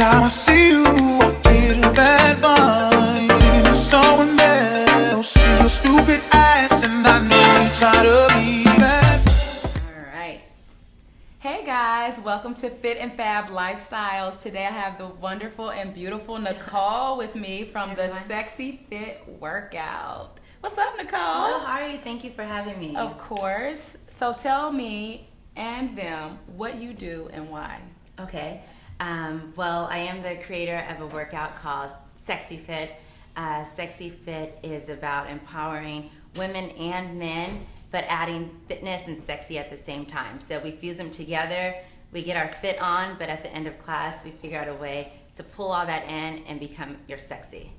time I see you, I get a bad vibe. Thinking of someone else. See your stupid ass, and I know you try to be that. All right. Hey guys, welcome to Fit and Fab Lifestyles. Today I have the wonderful and beautiful Nicole with me from the Sexy Fit Workout. What's up, Nicole? Hello, how are you? Thank you for having me. Of course. So tell me and them what you do and why. Okay. Well, I am the creator of a workout called Sexy Fit. Sexy Fit is about empowering women and men, but adding fitness and sexy at the same time. So we fuse them together, we get our fit on, but at the end of class, we figure out a way to pull all that in and become your sexy.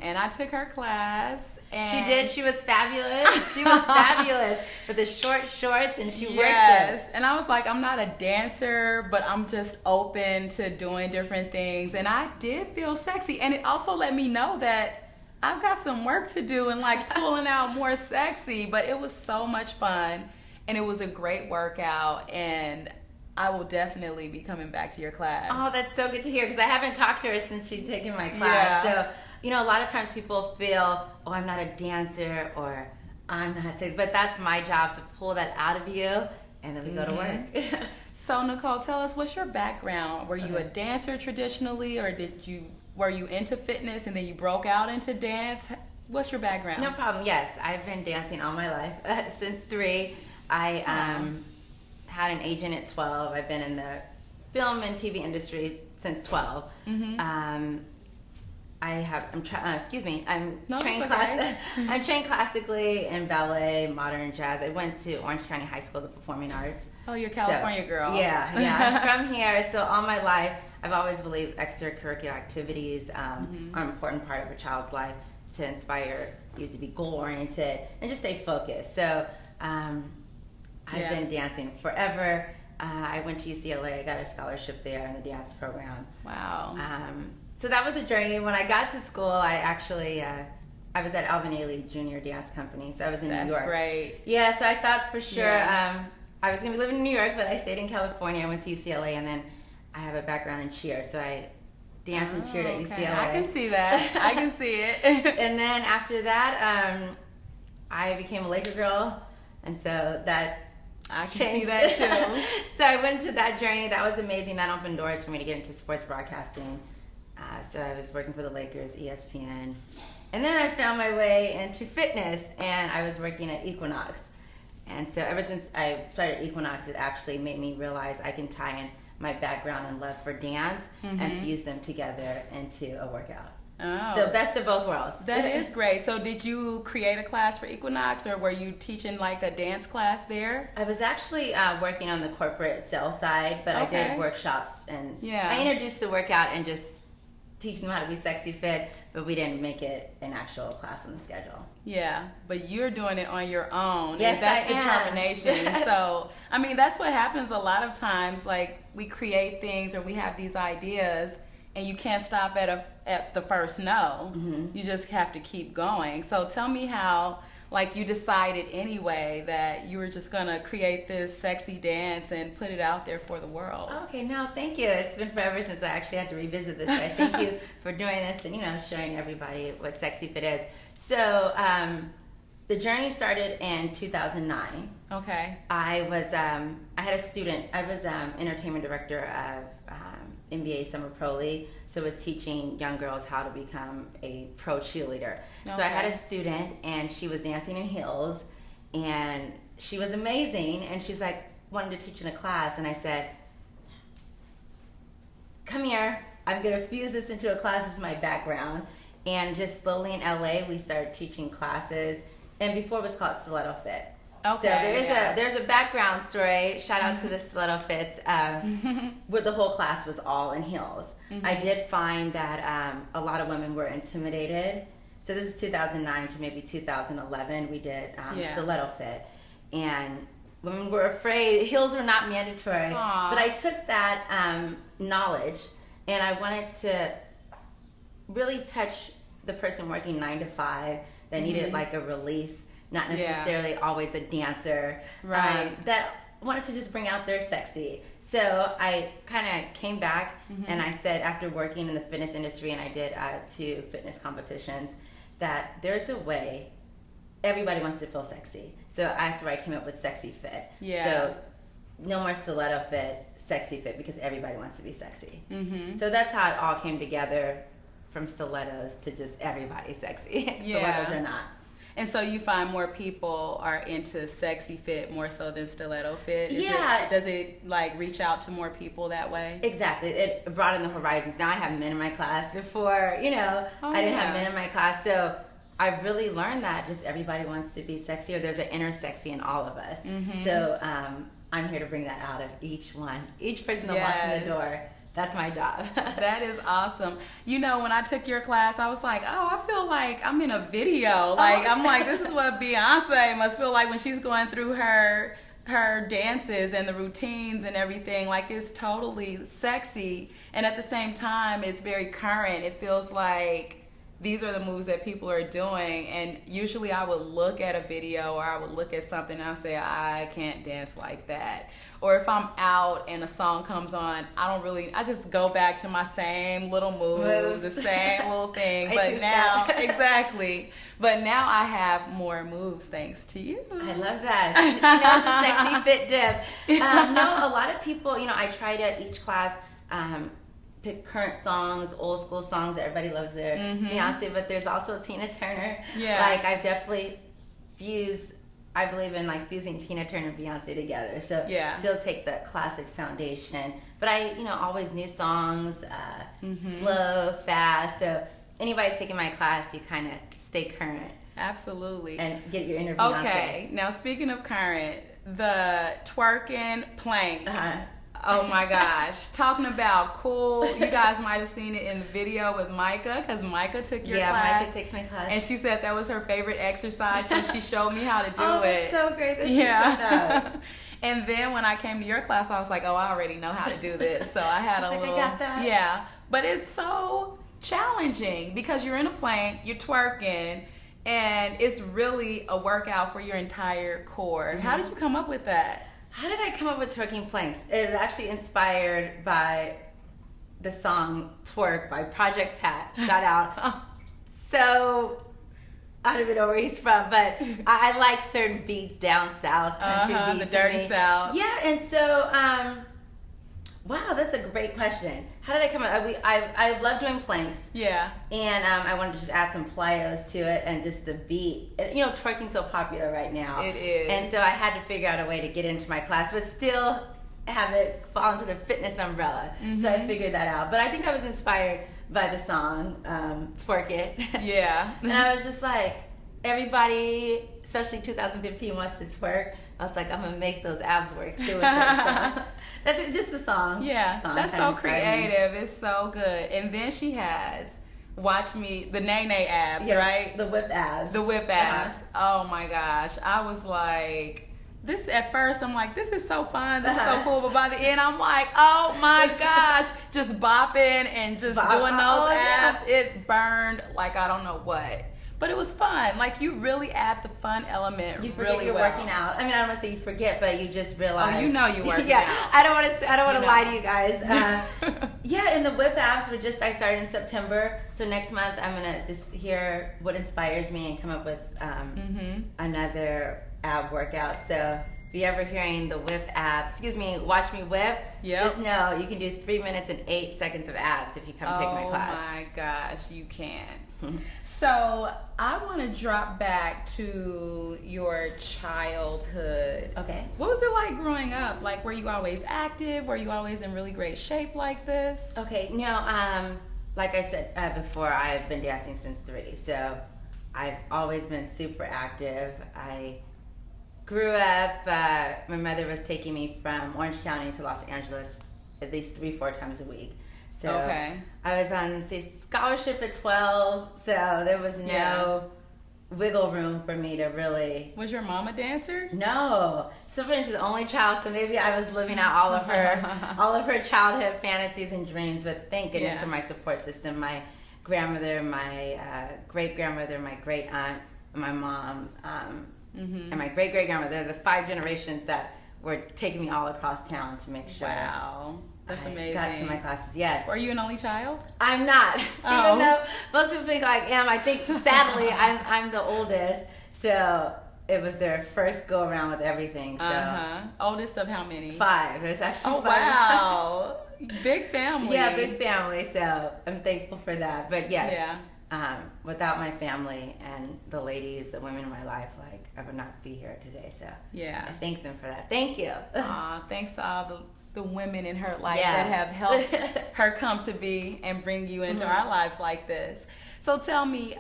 And I took her class. And She did. She was fabulous. She was fabulous with the short shorts, and she worked it. And I was like, I'm not a dancer, but I'm just open to doing different things. And I did feel sexy. And it also let me know that I've got some work to do and like pulling out more sexy. But it was so much fun. And it was a great workout. And I will definitely be coming back to your class. Oh, that's so good to hear, because I haven't talked to her since she's taken my class. Yeah. So, you know, a lot of times people feel, oh, I'm not a dancer or I'm not sexy, but that's my job to pull that out of you, and then we go to work. So, Nicole, tell us, what's your background? Were you a dancer traditionally, or were you into fitness and then you broke out into dance? What's your background? No problem. Yes, I've been dancing all my life, since 3. I had an agent at 12. I've been in the film and TV industry since 12. I'm trained classically in ballet, modern jazz. I went to Orange County High School, the Performing Arts. Oh, you're a California girl. Yeah. I'm from here. So all my life, I've always believed extracurricular activities are an important part of a child's life to inspire you to be goal-oriented and just stay focused. So I've been dancing forever. I went to UCLA. I got a scholarship there in the dance program. Wow. So that was a journey. When I got to school, I actually I was at Alvin Ailey Junior Dance Company. So I was in New York. That's great. Yeah. So I thought for sure Yeah. I was going to be living in New York, but I stayed in California. I went to UCLA, and then I have a background in cheer, so I danced and cheered at UCLA. I can see that. I can see it. And then after that, I became a Laker girl, and so that I can changed. see that too. So I went into that journey. That was amazing. That opened doors for me to get into sports broadcasting. So I was working for the Lakers, ESPN. And then I found my way into fitness, and I was working at Equinox. And so ever since I started Equinox, it actually made me realize I can tie in my background and love for dance and fuse them together into a workout. Oh, So best of both worlds. That is great. So did you create a class for Equinox, or were you teaching like a dance class there? I was actually working on the corporate sales side, but I Okay. did workshops, and Yeah. I introduced the workout and just teach them how to be sexy fit, but we didn't make it an actual class on the schedule. Yeah, but you're doing it on your own. Yes, and that's I am. determination. So, I mean, that's what happens a lot of times. Like, we create things or we have these ideas, and you can't stop at the first no. You just have to keep going. So tell me how, like, you decided anyway that you were just going to create this sexy dance and put it out there for the world. Okay, no, thank you. It's been forever since I actually had to revisit this. I thank you for doing this and, showing everybody what Sexy Fit is. So, the journey started in 2009. Okay. I had a student. I was entertainment director of NBA Summer Pro League, so I was teaching young girls how to become a pro cheerleader. So I had a student, and she was dancing in heels, and she was amazing, and she's like, wanted to teach in a class, and I said, come here, I'm going to fuse this into a class. This is my background. And just slowly in LA, we started teaching classes, and before it was called Stiletto Fit. Okay, So there's a background story. Shout out to the Stiletto Fits, where the whole class was all in heels. I did find that a lot of women were intimidated. So this is 2009 to maybe 2011. We did Stiletto Fit, and women were afraid. Heels were not mandatory. Aww. But I took that knowledge, and I wanted to really touch the person working 9 to 5 that needed like a release, not necessarily always a dancer. Right. That wanted to just bring out their sexy. So I kind of came back and I said, after working in the fitness industry, and I did 2 fitness competitions, that there's a way everybody wants to feel sexy. So that's where I came up with Sexy Fit. Yeah. So no more stiletto fit, Sexy Fit, because everybody wants to be sexy. So that's how it all came together, from stilettos to just everybody sexy. Stilettos or not. And so you find more people are into Sexy Fit more so than stiletto fit? Does it like reach out to more people that way? Exactly. It broadened the horizons. Now I have men in my class. Before, I didn't have men in my class. So I really learned that just everybody wants to be sexy, or there's an inner sexy in all of us. So I'm here to bring that out of each one. Each person that walks in the door. That's my job. That is awesome. When I took your class, I was like, oh, I feel like I'm in a video. Like, I'm like, this is what Beyonce must feel like when she's going through her dances and the routines and everything. Like, it's totally sexy. And at the same time, it's very current. It feels like these are the moves that people are doing. And usually I would look at a video or I would look at something and I'll say, I can't dance like that. Or if I'm out and a song comes on, I just go back to my same little moves, the same little thing. But now, exactly. But now I have more moves thanks to you. I love that. She knows the Sexy Fit dip. No, a lot of people, I try to each class pick current songs, old school songs. Everybody loves their Beyonce, but there's also Tina Turner. Yeah. Like, I definitely I believe in like fusing Tina Turner and Beyonce together. So still take the classic foundation, but I always new songs, slow, fast. So anybody's taking my class, you kind of stay current. Absolutely. And get your inner Beyonce. Okay, now speaking of current, the Twerking Plank. Oh my gosh. Talking about cool. You guys might have seen it in the video with Micah, because Micah took your class. Yeah, Micah takes my class. And she said that was her favorite exercise, so she showed me how to do it. That's so great that she said that. And then when I came to your class, I was like, oh, I already know how to do this. So I had I got that. Yeah. But it's so challenging because you're in a plank, you're twerking, and it's really a workout for your entire core. How did you come up with that? How did I come up with Twerking Planks? It was actually inspired by the song Twerk by Project Pat. Shout out. So, I don't even know where he's from, but I like certain beats down south, country beats. The dirty south. Yeah, and so, wow, that's a great question. How did I come up? I love doing planks. Yeah. And I wanted to just add some plyos to it and just the beat. Twerking's so popular right now. It is. And so I had to figure out a way to get into my class, but still have it fall into the fitness umbrella. So I figured that out. But I think I was inspired by the song, Twerk It. Yeah. And I was just like, everybody, especially 2015, wants to twerk. I was like, I'm going to make those abs work too with this. That's just the song. Yeah, that's so creative. It's so good. And then she has, watch me, the Nae Nae Abs, right? The whip abs. The whip abs. Oh my gosh. I was like, at first I'm like, this is so fun. This is so cool. But by the end I'm like, oh my gosh. Just bopping and just doing those abs. Yeah. It burned like I don't know what. But it was fun. Like, you really add the fun element. You forget really you're well. working out. I mean, I don't want to say you forget, but you just realize. Oh, you know you're working out. I don't want to lie to you guys. Yeah, and the whip abs I started in September. So next month I'm gonna just hear what inspires me and come up with another ab workout. So if you're ever hearing the whip abs, watch me whip. Just know you can do 3 minutes and 8 seconds of abs if you come take my class. Oh my gosh, you can. So I want to drop back to your childhood. Okay. What was it like growing up? Like, were you always active? Were you always in really great shape like this? Okay. Like I said before, I've been dancing since 3. So I've always been super active. I grew up, my mother was taking me from Orange County to Los Angeles at least 3-4 times a week. So I was on scholarship at 12, so there was no wiggle room for me to really. Was your mom a dancer? No, she's the only child, so maybe I was living out all of her childhood fantasies and dreams. But thank goodness for my support system, my grandmother, my great grandmother, my great aunt, and my mom, and my great great grandmother. The 5 generations that were taking me all across town to make sure. Wow. That's amazing. Got to my classes, yes. Are you an only child? I'm not. Oh. Even though most people think I am, I think sadly I'm the oldest. So it was their first go around with everything. So Oldest of how many? 5. There's actually 5. Wow. Big family. Yeah, big family. So I'm thankful for that. But yes. Yeah. Without my family and the ladies, the women in my life, like I would not be here today. So yeah, I thank them for that. Thank you. Thanks to all the women in her life that have helped her come to be and bring you into our lives like this. So tell me,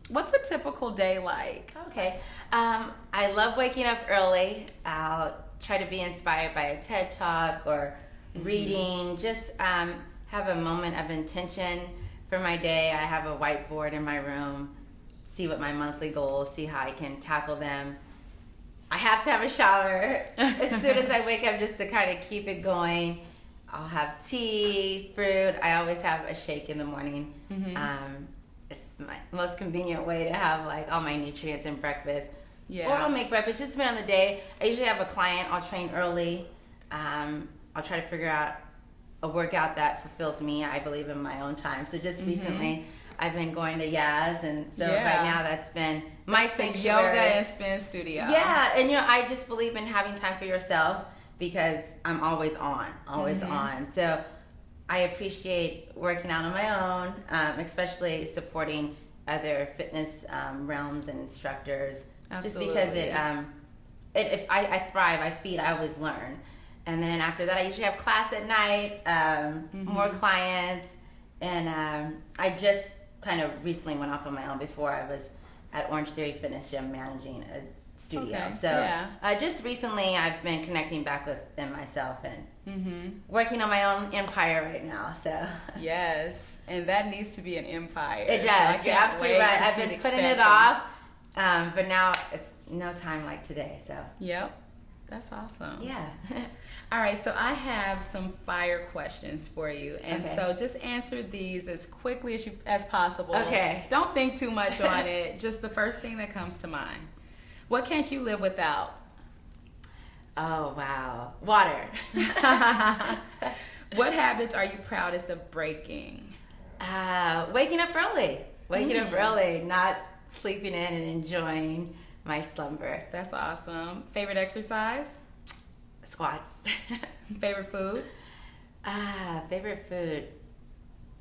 what's a typical day like? Okay, I love waking up early. I'll try to be inspired by a TED Talk or reading. Just have a moment of intention for my day. I have a whiteboard in my room, see what my monthly goals, see how I can tackle them. I have to have a shower as soon as I wake up just to kind of keep it going. I'll have tea, fruit. I always have a shake in the morning. It's my most convenient way to have like all my nutrients in breakfast. Yeah. Or I'll make breakfast, just depending on the day. I usually have a client, I'll train early. I'll try to figure out a workout that fulfills me. I believe in my own time. So just recently, I've been going to Yaz, and so right now that's been my sanctuary. Yoga and spin studio. Yeah, and I just believe in having time for yourself because I'm always on, on. So I appreciate working out on my own, especially supporting other fitness realms and instructors. Absolutely. Just because if I thrive, I feed, I always learn. And then after that, I usually have class at night, more clients. And I just kind of recently went off on my own. Before I was at Orange Theory Fitness Gym managing a studio. Okay. So just recently, I've been connecting back within myself and working on my own empire right now. So yes, and that needs to be an empire. It does. So You're absolutely right. I've been putting it off, but now it's no time like today. So yep. That's awesome. Yeah. All right, so I have some fire questions for you. And so just answer these as quickly as possible. Okay. Don't think too much on it. Just the first thing that comes to mind. What can't you live without? Oh, wow. Water. What habits are you proudest of breaking? Waking up early. Waking up early, not sleeping in and enjoying my slumber. That's awesome. Favorite exercise? Squats. Favorite food? Favorite food,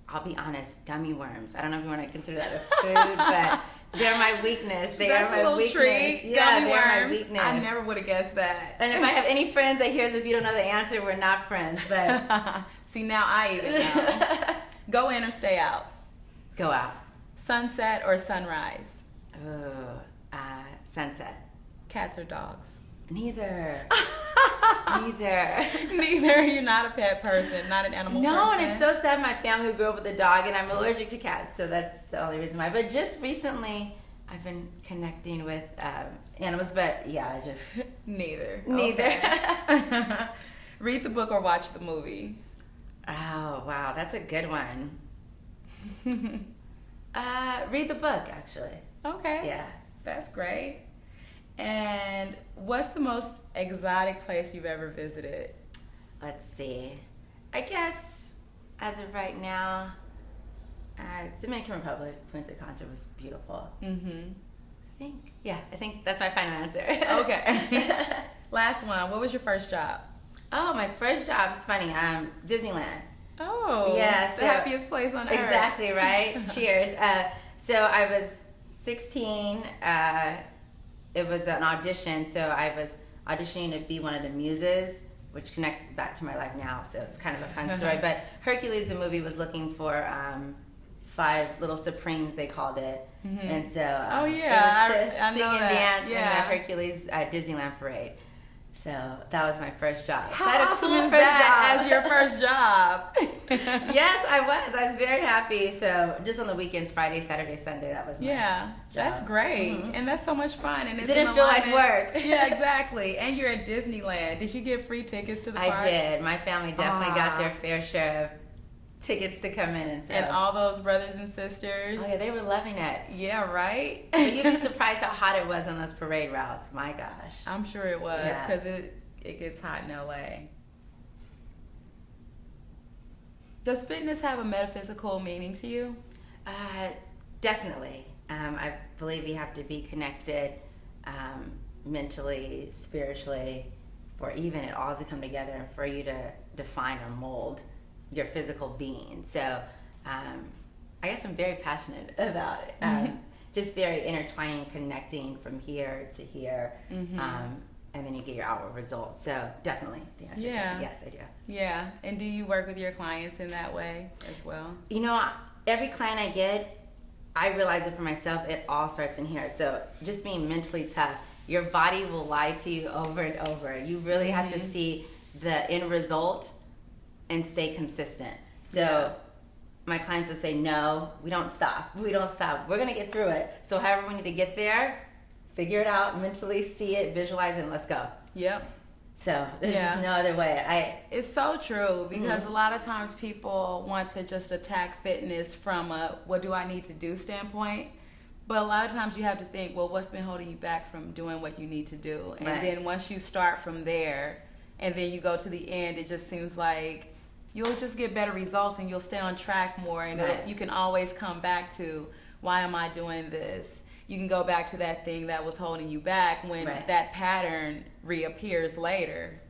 I'll be honest, gummy worms. I don't know if you want to consider that a food, but they're my weakness. They That's are my a little weakness. treat. Yeah, Gummy they're worms. my weakness. I never would have guessed that. And if I have any friends that hears, if you don't know the answer, we're not friends. But see, now I even know. Go in or stay out? Go out. Sunset or sunrise? Oh, sunset. Cats or dogs? Neither. Neither. Neither. You're not a pet person, not an animal person. No, and it's so sad. My family grew up with a dog, and I'm allergic to cats, so that's the only reason why. But just recently, I've been connecting with animals, but yeah, just neither. Okay. Read the book or watch the movie? Oh, wow, that's a good one. Read the book, actually. Okay. Yeah. That's great. And what's the most exotic place you've ever visited? Let's see. I guess, as of right now, Dominican Republic, Punta Cana was beautiful. I think that's my final answer. Okay. Last one. What was your first job? Oh, my first job is funny. Disneyland. Oh, yeah, the happiest place on earth. Exactly, right? Cheers. So I was 16. It was an audition, so I was auditioning to be one of the muses, which connects back to my life now, so it's kind of a fun story. But Hercules, the movie, was looking for 5 little Supremes, they called it. And so it was to I sing know and that. dance in the Yeah. Hercules Disneyland parade. So that was my first job. How so I had a awesome cool is first that job. as your first job? Yes, I was very happy. So just on the weekends, Friday, Saturday, Sunday, that was my job. That's great. And that's so much fun. And it didn't feel like work. Yeah, exactly. And you're at Disneyland. Did you get free tickets to the park? I did. My family definitely got their fair share of tickets to come in. And all those brothers and sisters. Oh, yeah, they were loving it. Yeah, right? But you'd be surprised how hot it was on those parade routes. My gosh. I'm sure it was because it gets hot in LA. Does fitness have a metaphysical meaning to you? Definitely. I believe you have to be connected mentally, spiritually, for even it all to come together and for you to define or mold your physical being. So I guess I'm very passionate about it. Just very intertwining, connecting from here to here. And then you get your outward results. So definitely, the answer is yes, I do. Yeah. And do you work with your clients in that way as well? You know, every client I get, I realize it for myself, it all starts in here. So just being mentally tough. Your body will lie to you over and over. You really have to see the end result and stay consistent. So my clients will say, no, we don't stop. We don't stop. We're going to get through it. So however we need to get there, figure it out, mentally see it, visualize it, and let's go. Yep. So there's just no other way. It's so true, because a lot of times people want to just attack fitness from a what do I need to do standpoint. But a lot of times you have to think, well, what's been holding you back from doing what you need to do? And then once you start from there and then you go to the end, it just seems like you'll just get better results and you'll stay on track more. And you can always come back to, why am I doing this? You can go back to that thing that was holding you back when that pattern reappears later.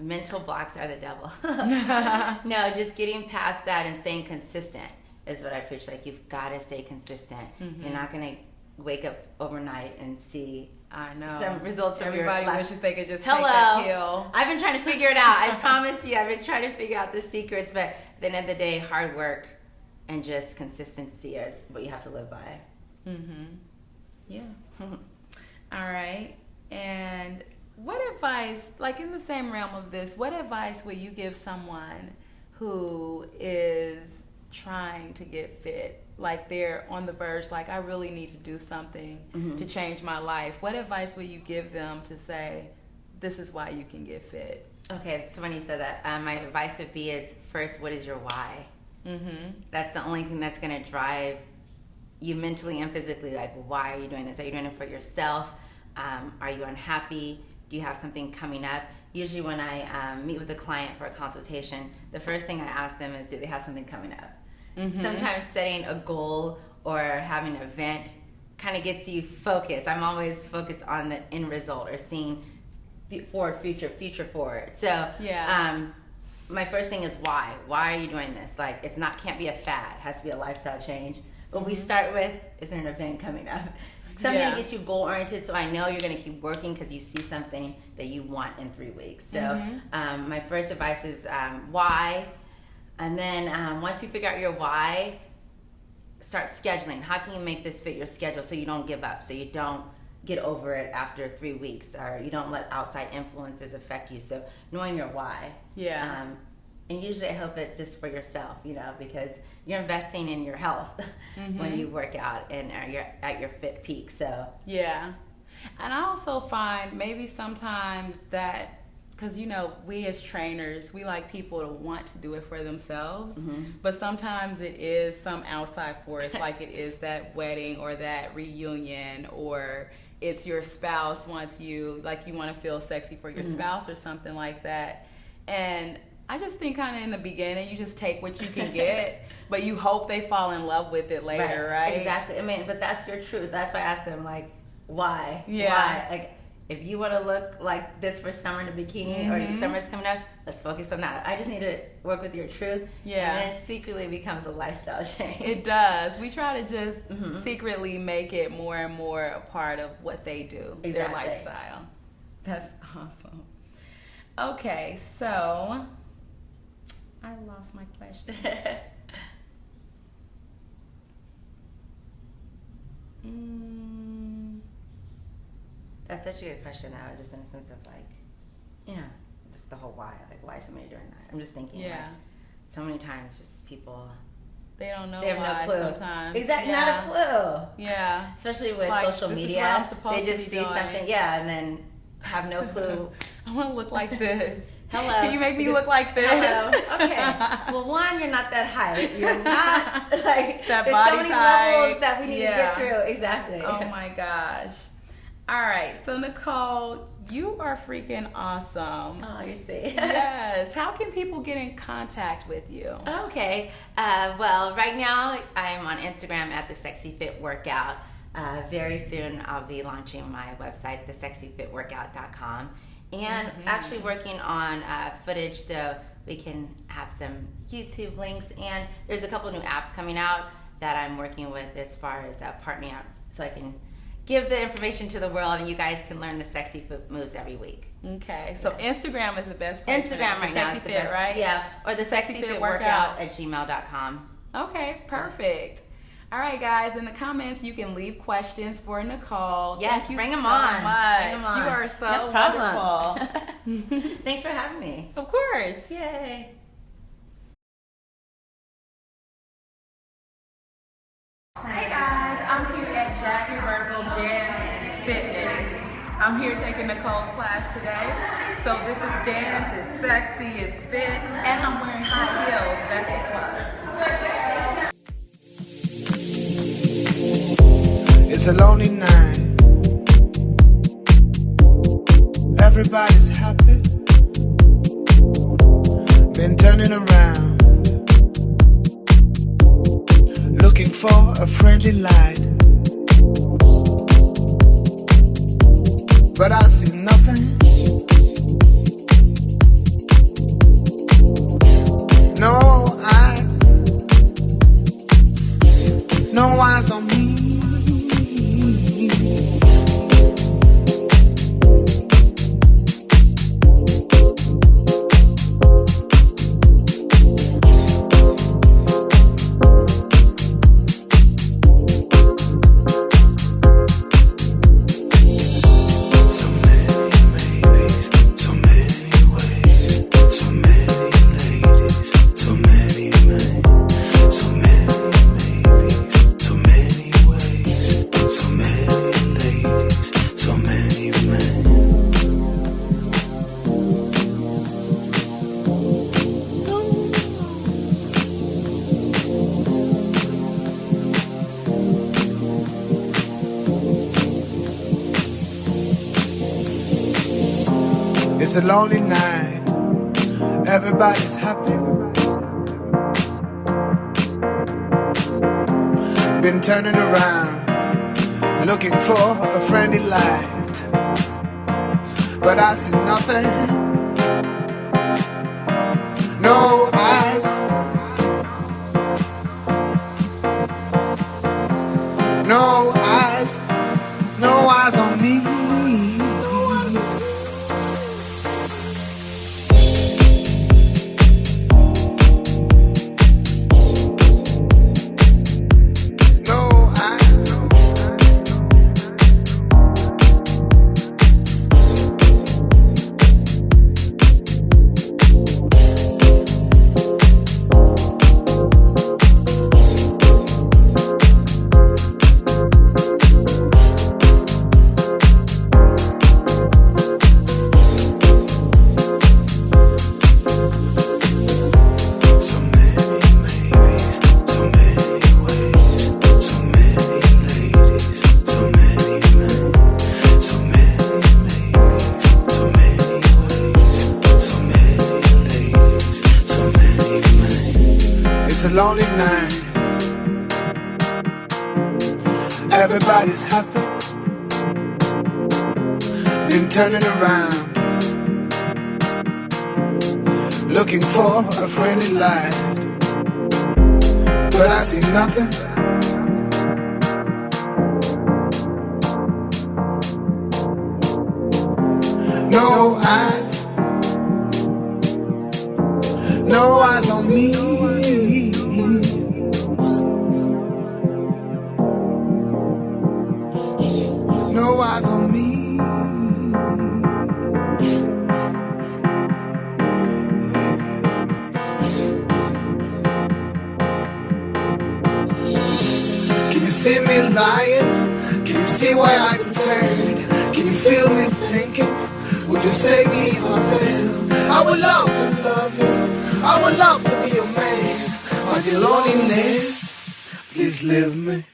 Mental blocks are the devil. No, just getting past that and staying consistent is what I preach. Like, you've got to stay consistent. You're not going to wake up overnight and see some results from Everybody your wishes they could just take that pill. I've been trying to figure it out. I promise you, I've been trying to figure out the secrets. But at the end of the day, hard work and just consistency is what you have to live by. Yeah. All right. And what advice, like in the same realm of this, what advice would you give someone who is trying to get fit? Like they're on the verge, like I really need to do something to change my life. What advice would you give them to say, this is why you can get fit? Okay, so when you said that, my advice would be is, first, what is your why? That's the only thing that's going to drive you mentally and physically. Like, why are you doing this? Are you doing it for yourself? Are you unhappy? Do you have something coming up? Usually when I meet with a client for a consultation, the first thing I ask them is, do they have something coming up? Sometimes setting a goal or having an event kind of gets you focused. I'm always focused on the end result, or seeing forward, future forward. So my first thing is why. Why are you doing this? Like, can't be a fad. It has to be a lifestyle change. But we start with, is there an event coming up? Something to get you goal oriented, so I know you're going to keep working because you see something that you want in 3 weeks. So my first advice is why. And then once you figure out your why, start scheduling. How can you make this fit your schedule so you don't give up, so you don't get over it after 3 weeks, or you don't let outside influences affect you? So knowing your why. And usually I hope it's just for yourself, because you're investing in your health when you work out and you're at your fit peak. So and I also find maybe sometimes that, because we as trainers, we like people to want to do it for themselves, but sometimes it is some outside force, like it is that wedding or that reunion, or it's your spouse wants you, like you want to feel sexy for your spouse or something like that. And I just think kind of in the beginning, you just take what you can get, but you hope they fall in love with it later, right? Exactly. I mean, but that's your truth. That's why I ask them, like, why? Yeah. Why? Like, if you want to look like this for summer in a bikini, or your summer's coming up, let's focus on that. I just need to work with your truth. Yeah. And then it secretly becomes a lifestyle change. It does. We try to just secretly make it more and more a part of what they do, their lifestyle. That's awesome. Okay, so I lost my question. That's such a good question, though, just in the sense of, like, just the whole why. Like, why is somebody doing that? I'm just thinking, like, so many times just people, they don't know. They have why no clue. Sometimes. Exactly, not a clue. Yeah. Especially with like, social this media. Is what I'm supposed they just to be see doing. something, and then have no clue. I want to look like this. Hello. Can you make me look like this? Hello. Okay. Well, one, you're not that height. You're not, like, that there's body so many type. levels that we need to get through. Exactly. Oh my gosh. All right, so Nicole, you are freaking awesome. Oh, you're sweet. Yes. How can people get in contact with you? Okay. Well, right now I'm on Instagram at the Sexy Fit Workout. Very soon I'll be launching my website, thesexyfitworkout.com, and actually working on footage so we can have some YouTube links. And there's a couple new apps coming out that I'm working with as far as partnering up, so I can give the information to the world and you guys can learn the sexy foot moves every week. Okay, so Instagram is the best place. Instagram right now is the best, right? Yeah, or the Sexy Fit Workout at gmail.com. Okay, perfect. All right, guys, in the comments, you can leave questions for Nicole. Yes, Thank you bring them so on. much. Bring them on. You are so No problem. wonderful. Thanks for having me. Of course. Yay. Hey guys, I'm here at Jackie Virgo Dance Fitness. I'm here taking Nicole's class today. So this is dance, it's sexy, it's fit, and I'm wearing high heels. That's a plus. It's a lonely night. Everybody's happy. Been turning around, looking for a friendly light, but I see nothing. No eyes, no eyes on me. It's a lonely night. Everybody's happy. Been turning around, looking for a friendly light, but I see nothing. No eyes, no eyes, no eyes on me. It's a lonely night. Everybody's happy. Been turning around, looking for a friendly light, but I see nothing. No eyes, no eyes on me. No eyes on me. Can you see me lying? Can you see why I can stand? Can you feel me thinking? Would you save me if I fail? I would love to love you. I would love to be your man. But your loneliness, please leave me.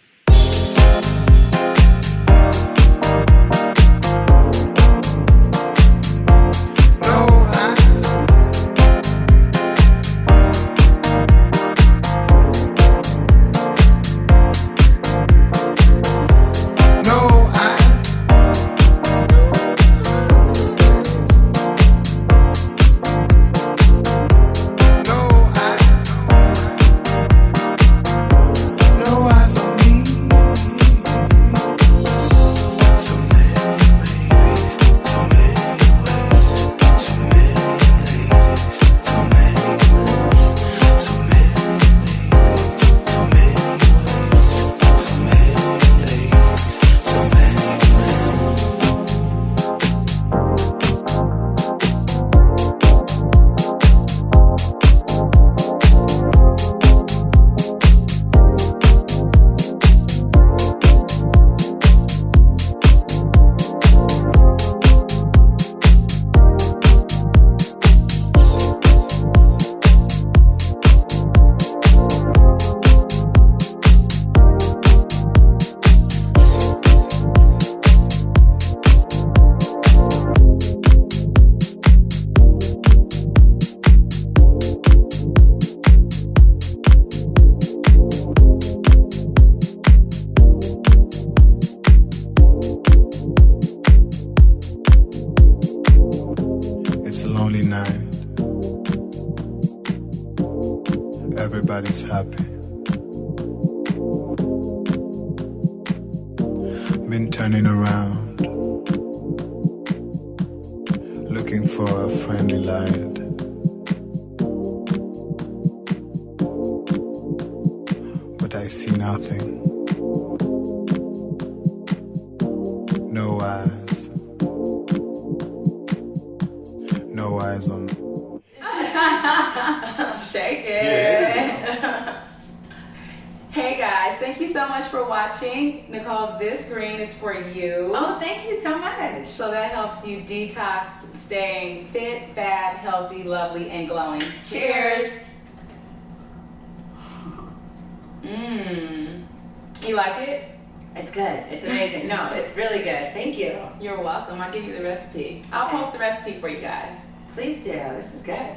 It's a lonely night. Everybody's happy. Been turning around, looking for a friendly light. But I see nothing. No eyes. No eyes on me. Shake it. Hey guys, thank you so much for watching. Nicole, this green is for you. Oh, thank you so much. So that helps you detox, staying fit, fab, healthy, lovely, and glowing. Cheers. You like it? It's good. It's amazing. No, it's really good. Thank you. You're welcome. I'll give you the recipe. I'll post the recipe for you guys. Please do. This is good.